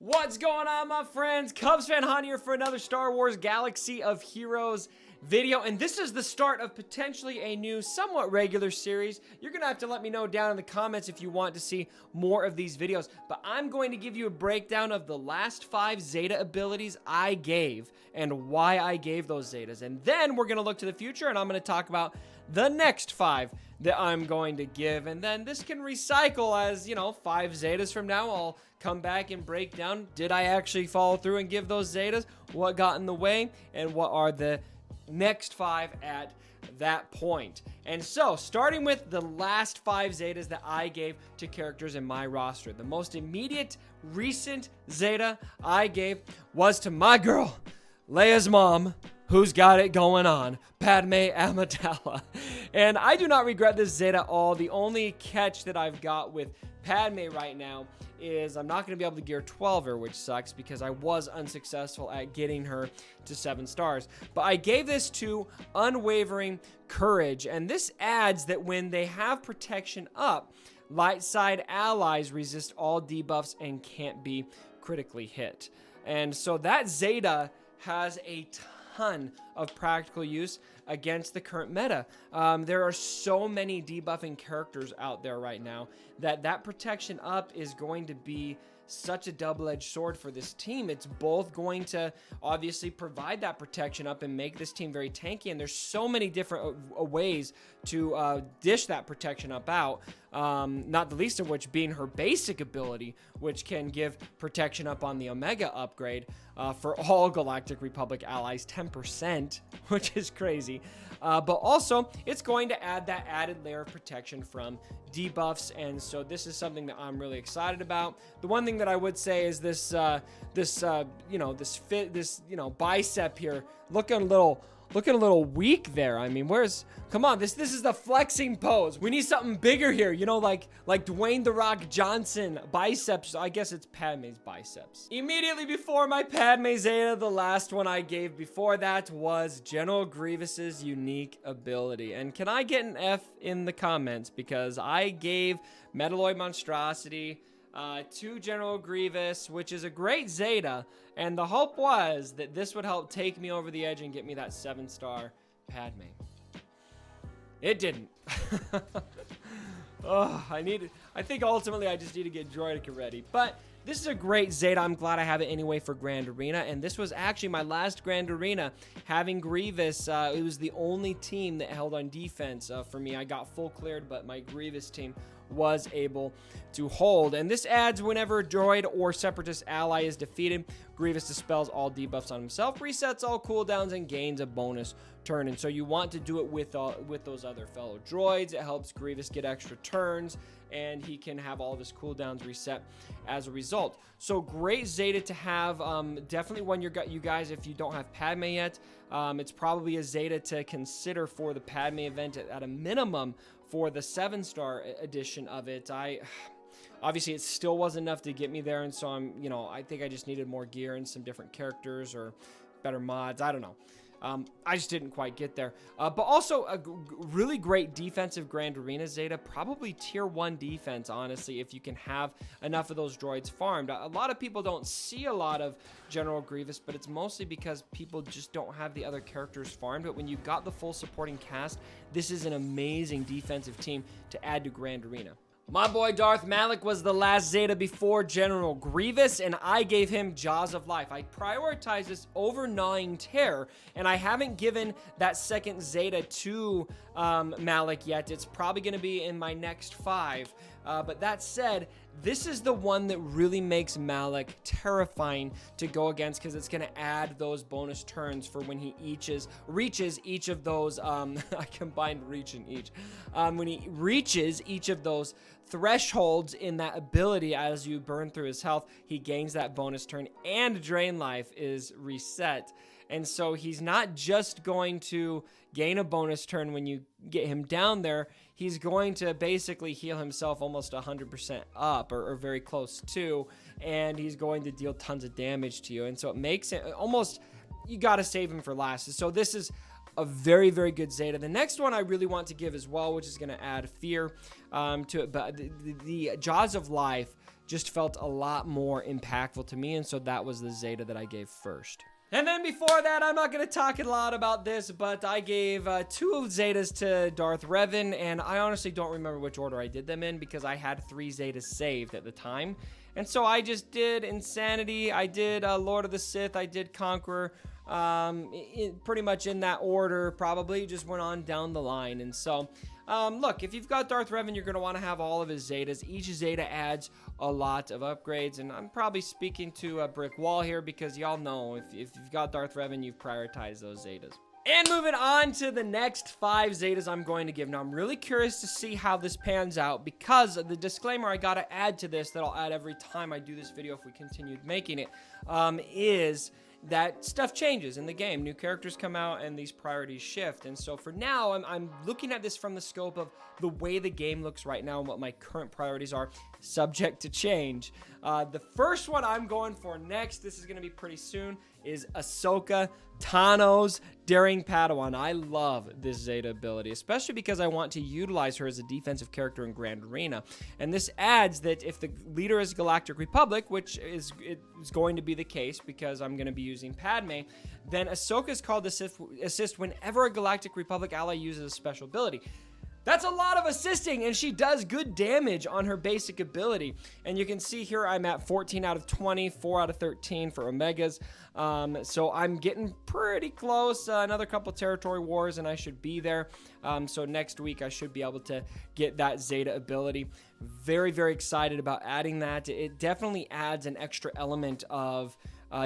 What's going on, my friends? Cubs fan Han here for another Star Wars Galaxy of Heroes video, and this is the start of potentially a new, somewhat regular series. You're gonna have to let me know down in the comments if you want to see more of these videos, but I'm going to give you a breakdown of the last 5 Zeta abilities I gave and why I gave those Zetas, and then we're gonna look to the future and I'm gonna talk about the next 5 that I'm going to give, and then this can recycle as, you know, 5 Zetas from now. I'll come back and break down, did I actually follow through and give those Zetas, what got in the way, and what are the next 5 at that point. And so, starting with the last 5 Zetas that I gave to characters in my roster, the most immediate, recent Zeta I gave was to my girl, Leia's mom, who's got it going on, Padme Amidala. And I do not regret this Zeta at all. The only catch that I've got with Padme right now is I'm not going to be able to gear 12 her, which sucks because I was unsuccessful at getting her to 7 stars. But I gave this to Unwavering Courage, and this adds that when they have protection up, light side allies resist all debuffs and can't be critically hit. And so that Zeta has a ton of practical use against the current meta. There are so many debuffing characters out there right now that protection up is going to be such a double-edged sword for this team. It's both going to obviously provide that protection up and make this team very tanky, and there's so many different ways to dish that protection up out, not the least of which being her basic ability, which can give protection up on the Omega upgrade for all Galactic Republic allies, 10%, which is crazy. But also, it's going to add that added layer of protection from debuffs, and so this is something that I'm really excited about. The one thing that I would say is this bicep here looking a little weak there. I mean, come on, this is the flexing pose. We need something bigger here, you know, like Dwayne "The Rock" Johnson biceps. I guess it's Padme's biceps. Immediately before my Padme Zeta, the last one I gave before that was General Grievous's unique ability. And can I get an F in the comments, because I gave Metalloid Monstrosity to General Grievous, which is a great Zeta, and the hope was that this would help take me over the edge and get me that 7-star Padme. It didn't. I think ultimately I just need to get Droidica ready, but this is a great Zeta. I'm glad I have it anyway for Grand Arena, and this was actually my last Grand Arena having Grievous. It was the only team that held on defense for me. I got full cleared, but my Grievous team was able to hold, and this adds whenever a droid or separatist ally is defeated, Grievous dispels all debuffs on himself, resets all cooldowns, and gains a bonus turn. And so you want to do it with those other fellow droids. It helps Grievous get extra turns, and he can have all of his cooldowns reset as a result. So great Zeta to have. Definitely one you guys, if you don't have Padme yet, it's probably a Zeta to consider for the Padme event at a minimum for the 7-star edition of it. Obviously it still wasn't enough to get me there, and so I think I just needed more gear and some different characters or better mods. I don't know. I just didn't quite get there. But also a really great defensive Grand Arena Zeta, probably tier 1 defense, honestly, if you can have enough of those droids farmed. A lot of people don't see a lot of General Grievous, but it's mostly because people just don't have the other characters farmed. But when you've got the full supporting cast, this is an amazing defensive team to add to Grand Arena. My boy Darth Malik was the last Zeta before General Grievous, and I gave him Jaws of Life. I prioritized this over Gnawing Terror, and I haven't given that second Zeta to Malik yet. It's probably going to be in my next 5. But that said, this is the one that really makes Malik terrifying to go against, because it's going to add those bonus turns for when he reaches each of those, I combined reach and each. When he reaches each of those thresholds in that ability, as you burn through his health, he gains that bonus turn, and Drain Life is reset. And so he's not just going to gain a bonus turn when you get him down there, he's going to basically heal himself almost 100% up, or very close to, and he's going to deal tons of damage to you. And so it makes it almost, you got to save him for last. So this is a very, very good Zeta. The next one I really want to give as well, which is going to add fear to it, but the Jaws of Life just felt a lot more impactful to me, and so that was the Zeta that I gave first. And then before that, I'm not going to talk a lot about this, but I gave 2 Zetas to Darth Revon, and I honestly don't remember which order I did them in because I had 3 Zetas saved at the time. And so I just did Insanity, I did Lord of the Sith, I did Conqueror, pretty much in that order, probably just went on down the line. And so, look, if you've got Darth Revon, you're going to want to have all of his Zetas. Each Zeta adds a lot of upgrades, and I'm probably speaking to a brick wall here because y'all know if you've got Darth Revon, you've prioritized those Zetas. And moving on to the next 5 Zetas I'm going to give. Now, I'm really curious to see how this pans out because the disclaimer I got to add to this that I'll add every time I do this video if we continued making it, is that stuff changes in the game. New characters come out and these priorities shift. And so for now, I'm looking at this from the scope of the way the game looks right now and what my current priorities are, subject to change. The first one I'm going for next, this is going to be pretty soon, is Ahsoka Tano's Daring Padawan. I love this Zeta ability, especially because I want to utilize her as a defensive character in Grand Arena. And this adds that if the leader is Galactic Republic, which is going to be the case because I'm going to be using Padme, then Ahsoka is called to assist whenever a Galactic Republic ally uses a special ability. That's a lot of assisting, and she does good damage on her basic ability. And you can see here I'm at 14 out of 20, 4 out of 13 for Omegas. So I'm getting pretty close. Another couple territory wars, and I should be there. So next week I should be able to get that Zeta ability. Very, very excited about adding that. It definitely adds an extra element of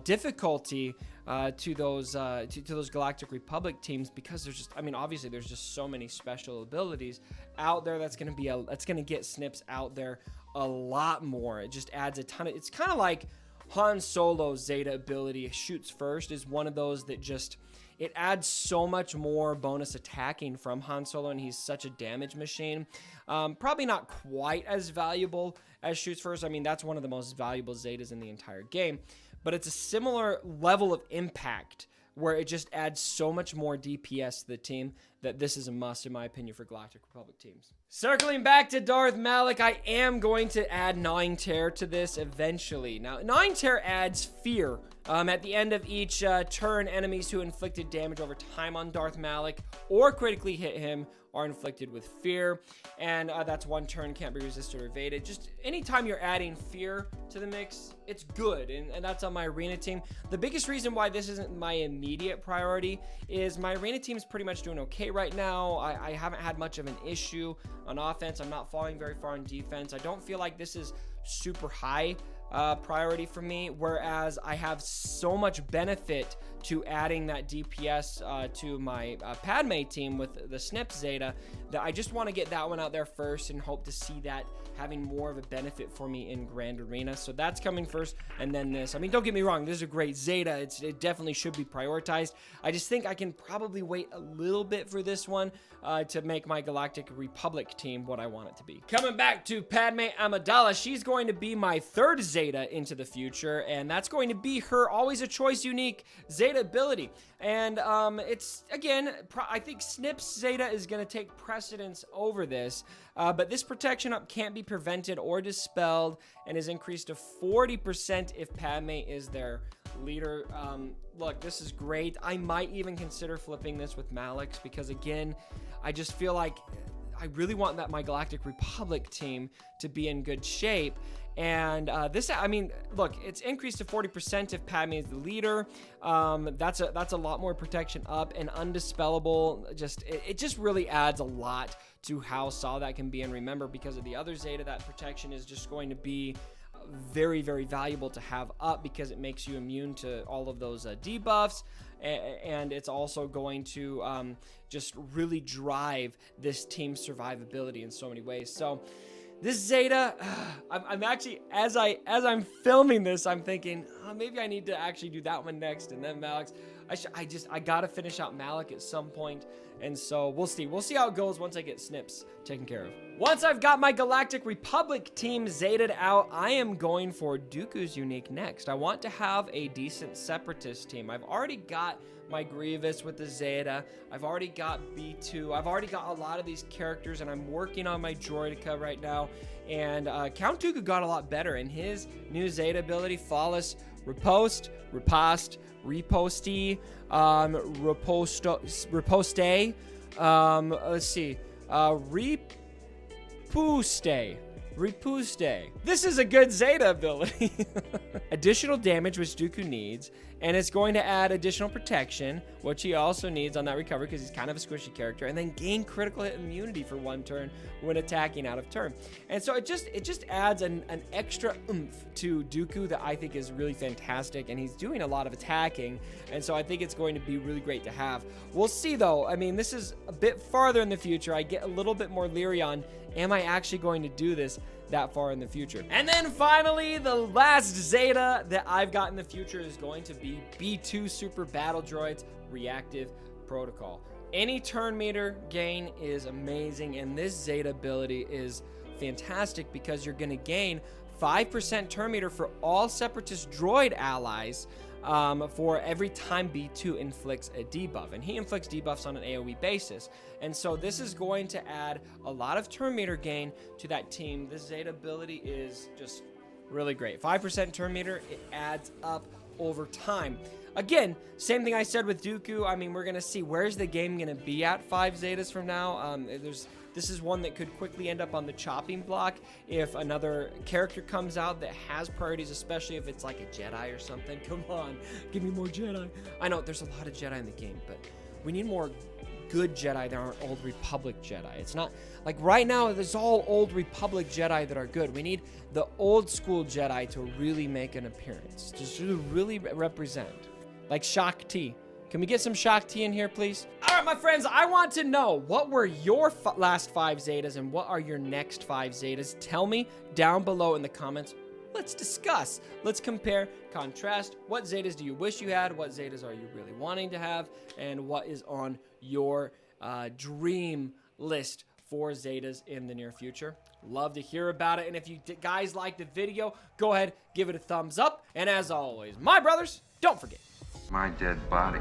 difficulty to those Galactic Republic teams because there's just, I mean, obviously there's just so many special abilities out there that's going to get Snips out there a lot more. It just adds a ton of, it's kind of like Han Solo's Zeta ability, shoots first, is one of those that just, it adds so much more bonus attacking from Han Solo, and he's such a damage machine. Probably not quite as valuable as shoots first. I mean, that's one of the most valuable Zetas in the entire game, but it's a similar level of impact where it just adds so much more DPS to the team that this is a must, in my opinion, for Galactic Republic teams. Circling back to Darth Malak, I am going to add Gnawing Terror to this eventually. Now, Gnawing Terror adds fear. At the end of each turn, enemies who inflicted damage over time on Darth Malak or critically hit him are inflicted with fear, and that's one turn, can't be resisted or evaded. Just anytime you're adding fear to the mix, it's good, and that's on my arena team. The biggest reason why this isn't my immediate priority is my arena team is pretty much doing okay right now. I haven't had much of an issue on offense. I'm not falling very far on defense. I don't feel like this is super high priority for me, whereas I have so much benefit to adding that DPS to my Padme team with the Snip Zeta that I just want to get that one out there first and hope to see that having more of a benefit for me in Grand Arena. So that's coming first, and then this. I mean, don't get me wrong, this is a great Zeta. It definitely should be prioritized. I just think I can probably wait a little bit for this one to make my Galactic Republic team what I want it to be. Coming back to Padme Amidala, she's going to be my third Zeta into the future, and that's going to be her Always a Choice unique Zeta ability. And it's, again, I think Snip's Zeta is going to take precedence over this, but this protection up can't be prevented or dispelled and is increased to 40% if Padme is their leader. Look, this is great. I might even consider flipping this with Malak's because, again, I just feel like I really want my Galactic Republic team to be in good shape. And this, I mean, look, it's increased to 40% if Padme is the leader. That's a lot more protection up, and undispellable. It just really adds a lot to how solid that can be. And remember, because of the other Zeta, that protection is just going to be very, very valuable to have up because it makes you immune to all of those debuffs. And it's also going to just really drive this team's survivability in so many ways. So this Zeta, I'm actually, as I'm filming this, I'm thinking, maybe I need to actually do that one next, and then Malak's. I gotta finish out Malak at some point, and so we'll see how it goes once I get Snips taken care of. Once I've got my Galactic Republic team Zetaed out, I am going for Dooku's unique next. I want to have a decent Separatist team. I've already got my Grievous with the Zeta. I've already got B2. I've already got a lot of these characters, and I'm working on my Droideka right now. And Count Dooku got a lot better, and his new Zeta ability, Flawless Riposte, Riposte, Riposte, Riposte, let's see, Ripuste. This is a good Zeta ability. Additional damage, which Dooku needs, and it's going to add additional protection, which he also needs on that recovery because he's kind of a squishy character, and then gain critical hit immunity for 1 turn when attacking out of turn. And so it just adds an extra oomph to Dooku that I think is really fantastic, and he's doing a lot of attacking, and so I think it's going to be really great to have. We'll see though. I mean, this is a bit farther in the future. I get a little bit more leery on, am I actually going to do this that far in the future? And then finally, the last Zeta that I've got in the future is going to be B2 Super Battle Droids Reactive Protocol. Any turn meter gain is amazing, and this Zeta ability is fantastic because you're going to gain 5% turn meter for all Separatist droid allies for every time B2 inflicts a debuff, and he inflicts debuffs on an AoE basis. And so this is going to add a lot of turn meter gain to that team. This Zeta ability is just really great. 5% turn meter, it adds up over time. Again, same thing I said with Dooku. I mean, we're going to see where's the game going to be at 5 Zetas from now. This is one that could quickly end up on the chopping block if another character comes out that has priorities, especially if it's like a Jedi or something. Come on, give me more Jedi. I know there's a lot of Jedi in the game, but we need more good Jedi that aren't Old Republic Jedi. It's not like right now there's all Old Republic Jedi that are good. We need the old school Jedi to really make an appearance, just to really represent. Like Shak Ti. Can we get some Shak Ti in here, please? All right, my friends, I want to know, what were your last 5 Zetas and what are your next 5 Zetas? Tell me down below in the comments. Let's discuss. Let's compare, contrast. What Zetas do you wish you had? What Zetas are you really wanting to have? And what is on your dream list for Zetas in the near future? Love to hear about it. And if you guys like the video, go ahead, give it a thumbs up. And as always, my brothers, don't forget. My dead body.